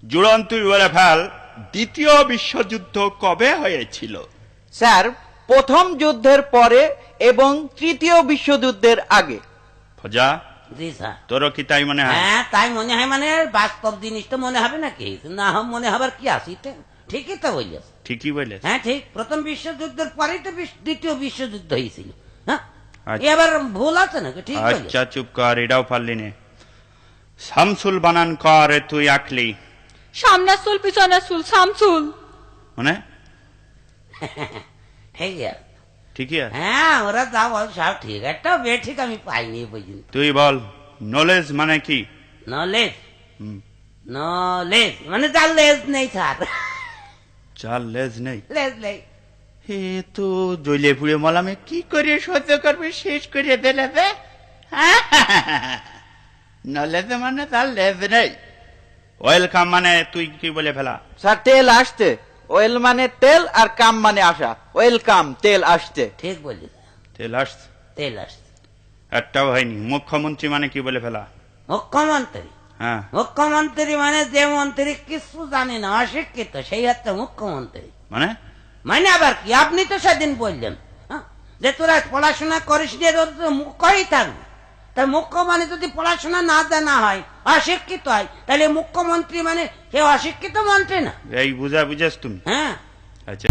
জুড়ন তুই বলে ফেল, দ্বিতীয় বিশ্বযুদ্ধ কবে হয়েছিল? স্যার, প্রথম যুদ্ধের পরে এবং তৃতীয় বিশ্বযুদ্ধের আগে। ফজা, জি স্যার। তোরও কি তাই মনে হয়? হ্যাঁ, তাই মনে হয়। মানে বাস্তব জিনিস তো মনে হবে নাকি? না মনে হবার কি আছে? ঠিকই তো বললিস। ঠিকই বলেছ। হ্যাঁ ঠিক, প্রথম বিশ্বযুদ্ধের পরেই তো দ্বিতীয় বিশ্বযুদ্ধ হয়েছিল। হ্যাঁ, আচ্ছা। এবার ভুল আছে নাকি? ঠিক বলেছ। আচ্ছা চুপ কর, এটাও পারলি নে। শামসুল বানান কর, তুই আঁকলি। সামনের চুল পিছনের চুল, শামসুল। মানে ঠিক আছে। ঠিকই আছে। হ্যাঁ, ওরা যা বল সব ঠিক। একটা বে ঠিক আমি পাইনি পর্যন্ত। তুই বল, নলেজ মানে কি? নলেজ, হুম, নলেজ মানে যার লেজ নেই স্যার। চার লেজ নেই। লেজ নেই। হে তো জ্বলে পুড়ে মলামে কি করে সহ্য করবে, শেষ করে দিলে বে। নলেজ মানে তার লেজ নেই। ওয়েলকাম মানে তুই কি বলে ফেলা? স্যার, তেল আসতে। ওয়েল মানে তেল আর কাম মানে আসা। ওয়েলকাম, তেল আসতে। ঠিক বলিস। তেল আসছে, তেল আসছে। একটাও হয়নি। মুখ্যমন্ত্রী মানে কি বলে ফেলা? মুখ্যমন্ত্রী, হ্যাঁ, মুখ্যমন্ত্রী মানে যে মন্ত্রী কিছু জানে না, অশিক্ষিত, সেই হচ্ছে মুখ্যমন্ত্রী। মানে মানে আবার কি? আপনি তো সেদিন বললেন যে তোরা পড়াশোনা করিস নি, তোর তো মুখ্যই থাকবে। তাই মুখ্য মানে যদি পড়াশোনা না জানা হয়, অশিক্ষিত হয়, তাহলে মুখ্যমন্ত্রী মানে সে অশিক্ষিত মন্ত্রী না। এই বুঝা বুঝেছ তুমি? হ্যাঁ। আচ্ছা।